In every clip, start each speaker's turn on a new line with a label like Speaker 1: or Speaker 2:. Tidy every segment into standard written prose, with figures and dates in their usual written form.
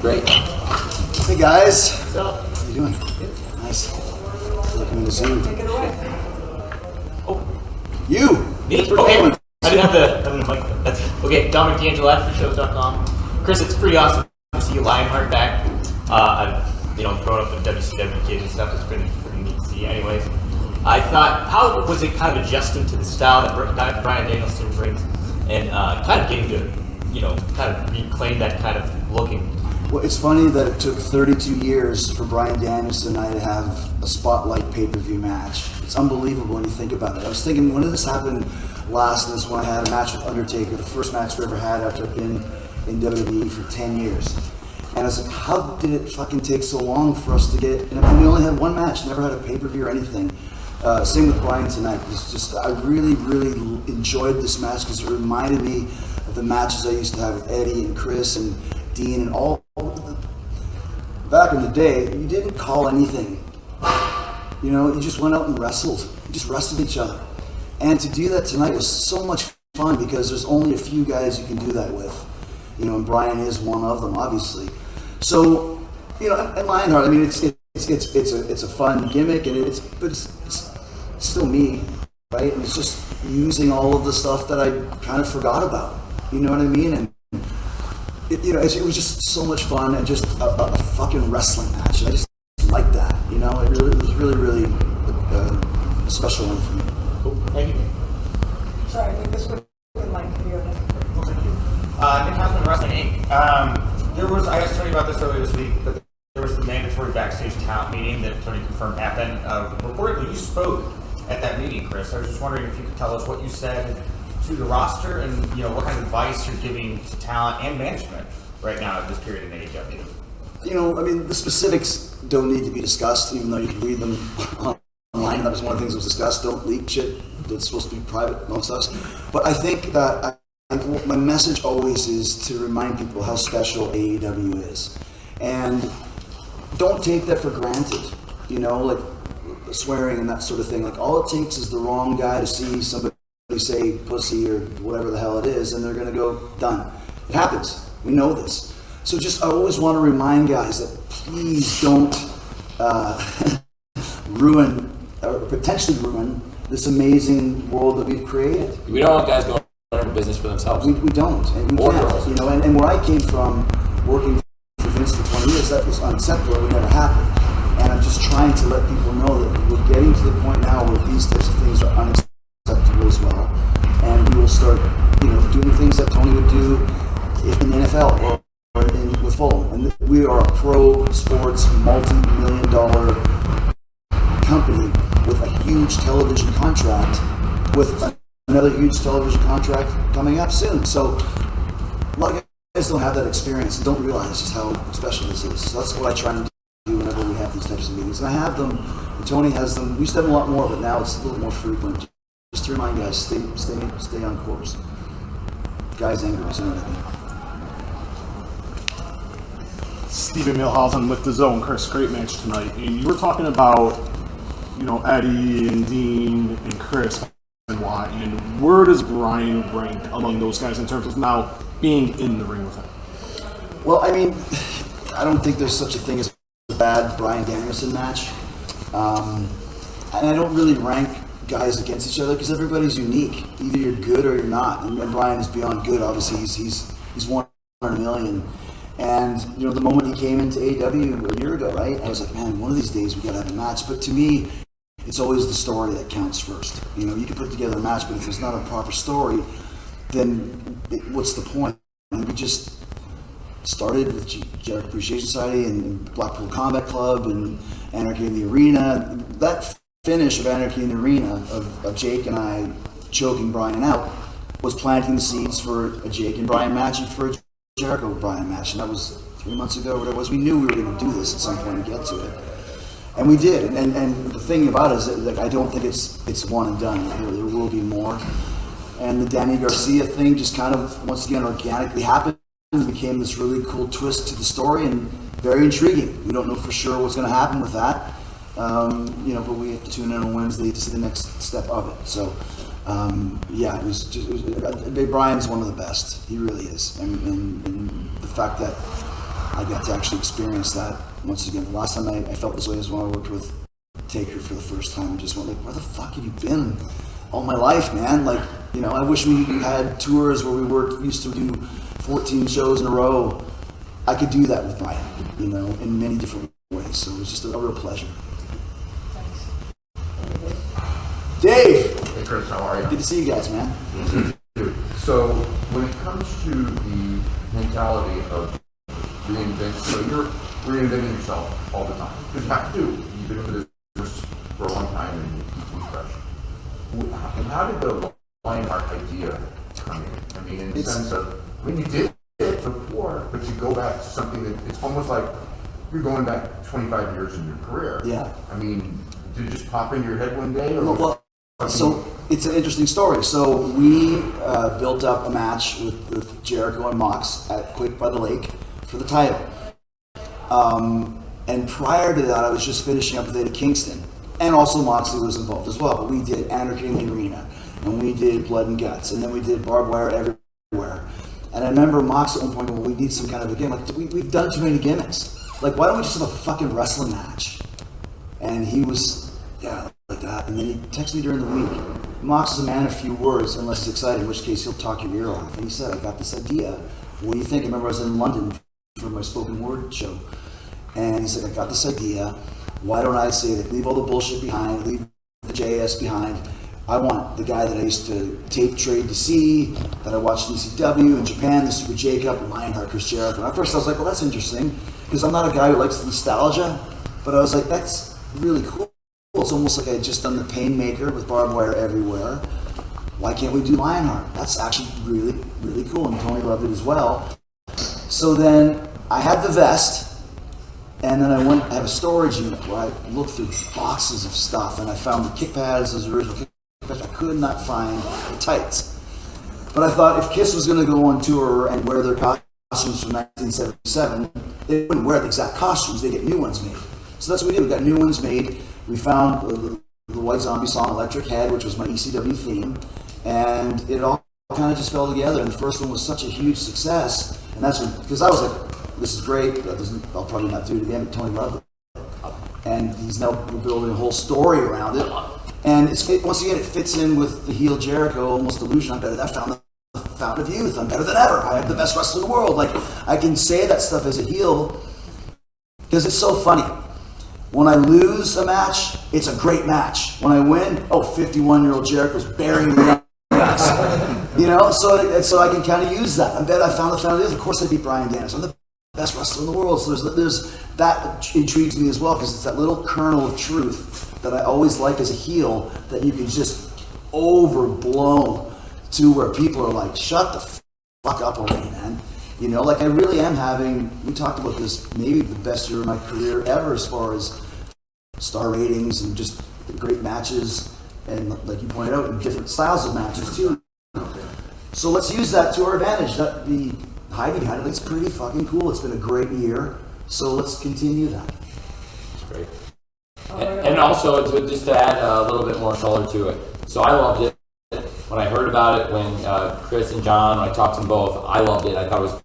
Speaker 1: Great.
Speaker 2: Hey guys.
Speaker 1: What's up?
Speaker 2: How you doing?
Speaker 1: Good.
Speaker 2: Nice. Welcome to the Zoom.
Speaker 3: Take it away.
Speaker 1: Oh,
Speaker 2: You!
Speaker 1: me? Okay. I didn't have the mic. That's okay. Dominic D'Angelo at shows.com. Chris, it's pretty awesome to see Lionheart back. I've thrown up in WCW kids and stuff. It's pretty neat to see. Anyways, I thought, how was it kind of adjusting to the style that Bryan Danielson brings, and kind of getting to, kind of reclaim that kind of looking.
Speaker 2: Well, it's funny that it took 32 years for Bryan Danielson and I to have a spotlight pay-per-view match. It's unbelievable when you think about it. I was thinking, when did this happen last? And this is when I had a match with Undertaker, the first match we ever had after I've been in WWE for 10 years. And I was like, how did it fucking take so long for us to get, and we only had one match, never had a pay-per-view or anything. Same with Bryan tonight. It's just, I really, really enjoyed this match because it reminded me of the matches I used to have with Eddie and Chris and Dean and all. Back in the day, you didn't call anything. You just went out and wrestled. You just wrestled each other. And to do that tonight was so much fun because there's only a few guys you can do that with. And Bryan is one of them, obviously. So, and Lionheart, I mean, it's a fun gimmick, and it's still me, right? And it's just using all of the stuff that I kind of forgot about. You know what I mean? And it was just so much fun, and just a fucking wrestling match. I just like that. It was really, really a special one for me.
Speaker 1: Cool. Thank you.
Speaker 3: Sorry, I think this would like to be okay.
Speaker 1: Nick Hausman Wrestling Inc. There was, I asked Tony about this earlier this week, but there was the mandatory backstage talent meeting that Tony confirmed happened. Reportedly, you spoke at that meeting, Chris. I was just wondering if you could tell us what you said to the roster and what kind of advice you're giving to talent and management right now at this period in AEW.
Speaker 2: The specifics don't need to be discussed, even though you can read them online. That was one of the things that was discussed. Don't leak shit that's supposed to be private amongst us. But I think that my message always is to remind people how special AEW is. And don't take that for granted, like swearing and that sort of thing. Like, all it takes is the wrong guy to see somebody say pussy or whatever the hell it is, and they're going to go, done. It happens. We know this. So I always want to remind guys that please don't ruin, or potentially ruin, this amazing world that we've created.
Speaker 4: We don't want guys going into business for themselves.
Speaker 2: We don't, and we can't. And where I came from, working for Vince for 20 years, that was unacceptable. It would never happen. And I'm just trying to let people know that we're getting to the point now where these types of things are unacceptable as well. And we will start, doing things that Tony would do in the NFL or with Fulham. And we are a pro sports, multi-million-dollar company with a huge television contract, with another huge television contract coming up soon. So a lot of guys don't have that experience and don't realize just how special this is. So that's what I try to do whenever we have these types of meetings. And I have them, and Tony has them. We used to have a lot more, but now it's a little more frequent. Just to remind guys, stay on course. Guys and girls, what I mean.
Speaker 5: Stephen Milhausen with The Zone. Chris, great match tonight. And you were talking about, Eddie and Dean and Chris and Watt, and where does Bryan rank among those guys in terms of now being in the ring with him?
Speaker 2: Well, I mean, I don't think there's such a thing as a bad Bryan Danielson match. And I don't really rank guys against each other because everybody's unique. Either you're good or you're not. And Bryan is beyond good. Obviously, he's one in a million. And the moment he came into AEW a year ago, right? I was like, man, one of these days we gotta have a match. But to me, it's always the story that counts first. You can put together a match, but if there's not a proper story, then what's the point? And we just started with Jericho Appreciation Society and Blackpool Combat Club and Anarchy in the Arena. That finish of Anarchy in the Arena of Jake and I choking Bryan out was planting the seeds for a Jake and Bryan match and for a Jericho Bryan match. And that was 3 months ago, whatever it was. We knew we were going to do this at some point and get to it. And we did. And the thing about it is that I don't think it's one and done. There will be more. And the Danny Garcia thing just kind of, once again, organically happened. It became this really cool twist to the story and very intriguing. We don't know for sure what's going to happen with that. But we have to tune in on Wednesday to see the next step of it. So, Bryan's one of the best. He really is. And the fact that I got to actually experience that once again. The last time I felt this way was when I worked with Taker for the first time. I just went like, where the fuck have you been all my life, man? Like, you know, I wish we had tours where we used to do 14 shows in a row. I could do that with Brian, you know, in many different ways. So it was just a real pleasure. Dave!
Speaker 6: Hey Chris, how are you?
Speaker 2: Good to see you guys, man.
Speaker 6: Dude, so when it comes to the mentality of reinventing, so you're reinventing yourself all the time. Because you have to do. You've been in the business for a long time and you keep things fresh. And how did the Lionheart idea come in? I mean, in the sense of, I mean, you did it before, but you go back to something that it's almost like you're going back 25 years in your career.
Speaker 2: Yeah.
Speaker 6: I mean, did it just pop in your head one day? Or
Speaker 2: Well, so it's an interesting story. So we built up a match with Jericho and Mox at Quake by the Lake for the title. And prior to that, I was just finishing up with Eddie Kingston. And also Moxley was involved as well. But we did Anarchy in the Arena. And we did Blood and Guts. And then we did Barbed Wire Everywhere. And I remember Mox at one point, well, we need some kind of a gimmick. Like, we've done too many gimmicks. Like, why don't we just have a fucking wrestling match? And he was, yeah, like that. And then he texted me during the week. Mox is a man of few words, unless he's excited, in which case he'll talk your ear off. And he said, I got this idea. What do you think? I remember I was in London for my spoken word show. And he said, I got this idea. Why don't I say that leave all the bullshit behind, leave the JS behind. I want the guy that I used to tape trade to see, that I watched in ECW in Japan, the Super J-Cup, Lionheart, Chris Jericho. And at first I was like, well, that's interesting, because I'm not a guy who likes nostalgia. But I was like, that's really cool. It's almost like I had just done the Painmaker with Barbed Wire Everywhere. Why can't we do Lionheart? That's actually really, really cool, and Tony loved it as well. So then I had the vest, and then I have a storage unit where I looked through boxes of stuff, and I found the kick pads, those original kick pads. I could not find the tights. But I thought if Kiss was going to go on tour and wear their costumes from 1977, they wouldn't wear the exact costumes, they'd get new ones made. So that's what we did. We got new ones made. We found the White Zombie song Electric Head, which was my ECW theme, and it all kind of just fell together. And the first one was such a huge success, and that's because I was like, this is great, I'll probably not do it again, but Tony loved it. And he's now building a whole story around it. And once again, it fits in with the heel Jericho, almost illusion. I'm better than I found the fountain of youth. I'm better than ever. I have the best wrestler in the world. Like, I can say that stuff as a heel because it's so funny. When I lose a match, it's a great match. When I win, 51-year-old Jericho's burying the guys. You know, so I can kind of use that. I bet I found the fountain of youth. Of course, I beat Bryan Danielson. I'm the best wrestler in the world. So there's that intrigues me as well, because it's that little kernel of truth that I always like as a heel, that you can just overblow to where people are like, shut the fuck up already, man. You know, like I really am having, we talked about this, maybe the best year of my career ever as far as star ratings and just great matches, and like you pointed out, different styles of matches too. So let's use that to our advantage. That the hiding behind it, it's pretty fucking cool. It's been a great year, so let's continue that.
Speaker 4: That's great. And also, just to add a little bit more color to it. So I loved it. When I heard about it, when Chris and John, when I talked to them both, I loved it. I thought it was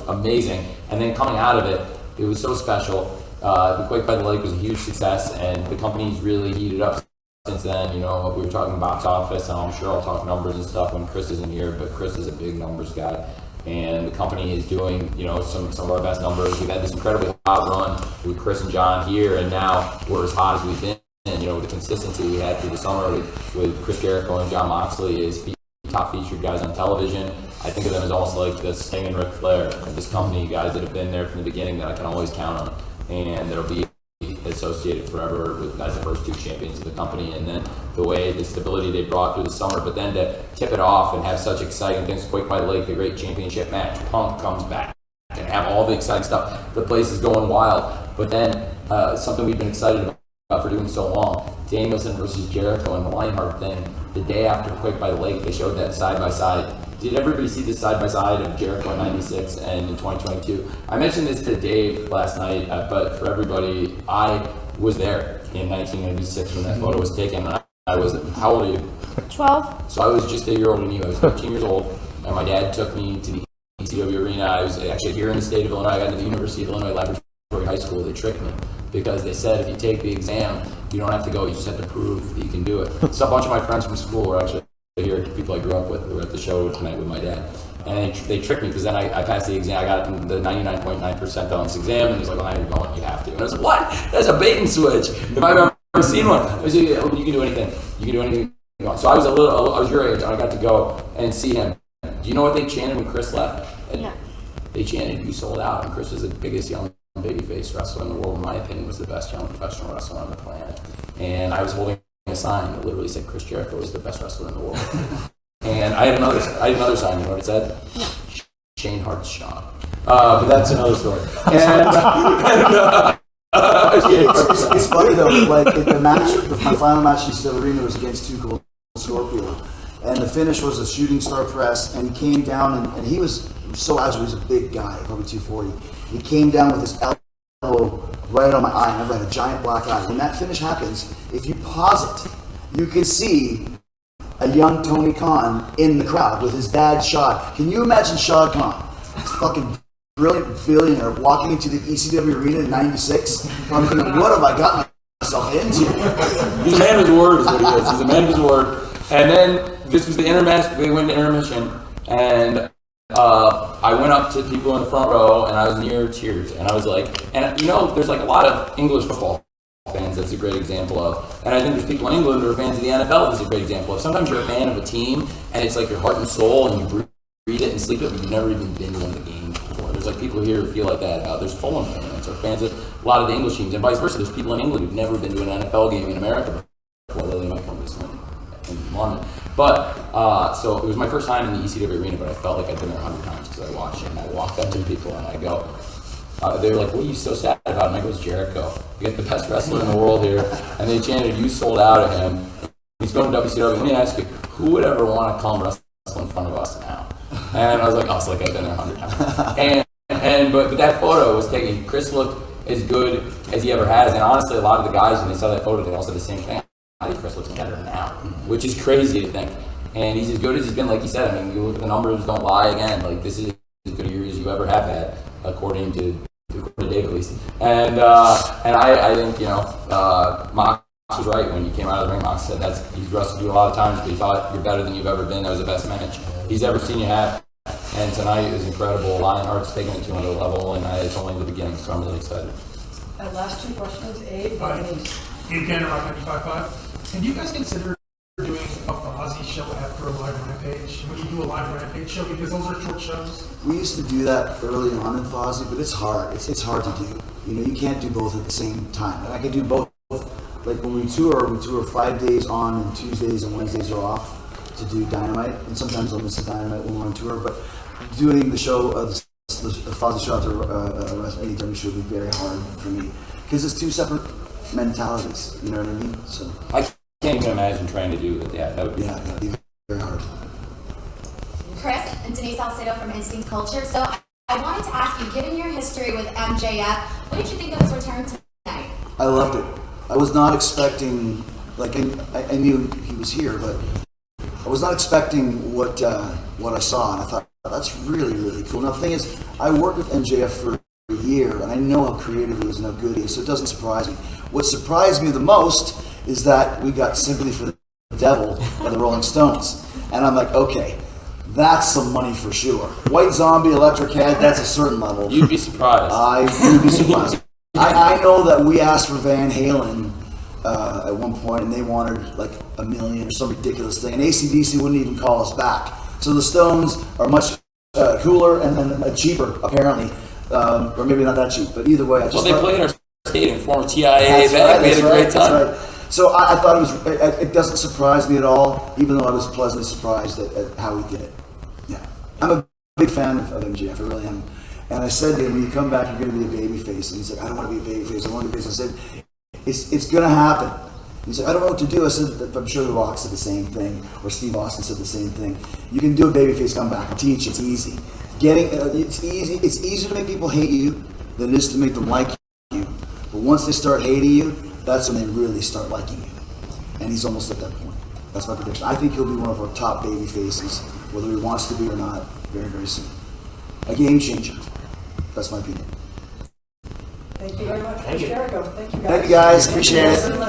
Speaker 4: amazing. And then coming out of it, it was so special. The Quake by the Lake was a huge success, and the company's really heated up since then. You know, we were talking box office, and I'm sure I'll talk numbers and stuff when Chris isn't here, but Chris is a big numbers guy. And the company is doing, you know, some of our best numbers. We've had this incredibly hot run with Chris and John here, and now we're as hot as we've been. And, you know, the consistency we had through the summer with Chris Jericho and John Moxley is top featured guys on television. I think of them as almost like the Sting and Ric Flair of this company, guys that have been there from the beginning that I can always count on, and that'll be associated forever with as the first two champions of the company. And then the way, the stability they brought through the summer, but then to tip it off and have such exciting things, Quake by the Lake, the great championship match, Punk comes back, and have all the exciting stuff. The place is going wild. But then something we've been excited about for doing so long, Danielson versus Jericho and the Lionheart thing. The day after Quake by the Lake, they showed that side by side. Did everybody see this side by side of Jericho in '96 and in 2022? I mentioned this to Dave last night, but for everybody, I was there in 1996 when that photo was taken. I was, how old are you?
Speaker 7: 12.
Speaker 4: So I was just a year older than you. I was 13 years old, and my dad took me to the ECW arena. I was actually here in the state of Illinois. I got into the University of Illinois Laboratory High School. They tricked me because they said if you take the exam, you don't have to go. You just have to prove that you can do it. So a bunch of my friends from school were actually here, people I grew up with, who were at the show tonight with my dad. And they tricked me because then I passed the exam. I got the 99.9 percentile on this exam, and he's like, "Well, now you're going. You have to." And I was like, "What? That's a bait and switch." If I've ever seen one, I was like, "Oh, you can do anything. You can do anything." So I was your age, and I got to go and see him. Do you know what they chanted when Chris left?
Speaker 7: Yeah.
Speaker 4: They chanted, "You sold out." And Chris was the biggest young babyface wrestler in the world. In my opinion, was the best young professional wrestler on the planet. And I was holding a sign that literally said Chris Jericho was the best wrestler in the world. And I had another sign. You know what it said? Shane Hart's shot. But that's another story.
Speaker 2: It's funny though, like the match, my final match in the arena was against Too Cold Scorpio, and the finish was a shooting star press, and he came down and he was so agile. He's a big guy, probably 240. He came down with his elbow right on my eye, and I had a giant black eye. When that finish happens, if you pause it, you can see a young Tony Khan in the crowd with his dad Shad. Can you imagine Shad Khan, this fucking brilliant billionaire, walking into the ECW arena in '96? I'm thinking, what have I gotten myself into?
Speaker 4: He's a man of his word, is what he is. He's a man of his word. And then this was the intermission. They went to intermission, and I went up to people in the front row, and I was near tears, and I was like, and you know, there's like a lot of English football fans that's a great example of, and I think there's people in England who are fans of the NFL that's a great example of. Sometimes you're a fan of a team, and it's like your heart and soul, and you breathe it and sleep it, but you've never even been to one of the games before. There's like people here who feel like that. There's Fulham fans or fans of a lot of the English teams, and vice versa. There's people in England who've never been to an NFL game in America before. They might come to this in London. But, so it was my first time in the ECW arena, but I felt like I'd been there 100 times because I watched it, and I walked up to people and I go, they were like, "What are you so sad about?" And I go, "It's Jericho. We got the best wrestler in the world here." And they chanted, "You sold out" at him. He's going to WCW. Let me ask you, who would ever want to come wrestle in front of us now? And I was like, "Oh, it's like I've been there 100 times." But that photo was taken. Chris looked as good as he ever has. And honestly, a lot of the guys, when they saw that photo, they all said the same thing. I think Chris looks better now, which is crazy to think. And he's as good as he's been, like you said. I mean, you look at the numbers, don't lie again. Like, this is as good a year as you ever have had, according to Dave at least. And I think, you know, Mox was right when you came out of the ring. Mox said he's wrestled you a lot of times, but he thought you're better than you've ever been. That was the best match he's ever seen you have. And tonight is incredible. Lionheart's taking it to another level, and it's only the beginning, so I'm really excited.
Speaker 3: Last two questions, Abe.
Speaker 8: Abe Gander, Rock 95.5. Can you guys consider doing a Fozzy show after a live rampage? When you do a live rampage show, because those are short shows.
Speaker 2: We used to do that early on in Fozzy, but it's hard. It's hard to do. You know, you can't do both at the same time. And I can do both. Like when we tour 5 days on, and Tuesdays and Wednesdays are off to do Dynamite. And sometimes I'll miss a Dynamite when we're on tour. But doing the show, the Fozzy show after AEW show would be very hard for me because it's two separate mentalities. You know what I mean? So
Speaker 4: I can't even imagine trying to do that. Yeah, that would be.
Speaker 2: Yeah, that'd be very hard.
Speaker 7: Chris and Denise Salcedo from Instinct Culture. So I wanted to ask you, given your history with MJF, what did you think of his return tonight?
Speaker 2: I loved it. I was not expecting, like, I knew he was here, but I was not expecting what I saw, and I thought, that's really, really cool. Now, the thing is, I worked with MJF for a year, and I know how creative he is and how good he is, so it doesn't surprise me. What surprised me the most is that we got Sympathy for the Devil by the Rolling Stones. And I'm like, okay, that's some money for sure. White Zombie, Electric Head, that's a certain level.
Speaker 4: You'd be surprised.
Speaker 2: I would be surprised. I know that we asked for Van Halen at one point, and they wanted like $1 million or some ridiculous thing, and AC/DC wouldn't even call us back. So the Stones are much cooler and cheaper, apparently. Or maybe not that cheap, but either way.
Speaker 4: They played our stadium, former TIA back. We had a great time.
Speaker 2: Right. So I thought it doesn't surprise me at all, even though I was pleasantly surprised at how he did it. Yeah. I'm a big fan of MJF, I really am. And I said to him, when you come back, you're going to be a baby face. And he's like, I don't want to be a baby face, I want to be a face. I said, it's going to happen. He said, I don't know what to do. I said, I'm sure The Rock said the same thing, or Steve Austin said the same thing. You can do a baby face, come back and teach. It's easy. It's easier to make people hate you than it is to make them like you. But once they start hating you, that's when they really start liking you. And he's almost at that point. That's my prediction. I think he'll be one of our top baby faces, whether he wants to be or not, very, very soon. a game changer. That's my opinion.
Speaker 3: Thank you very much,
Speaker 1: Thank you.
Speaker 3: Jericho. Thank you, guys.
Speaker 2: Thank you guys, appreciate it.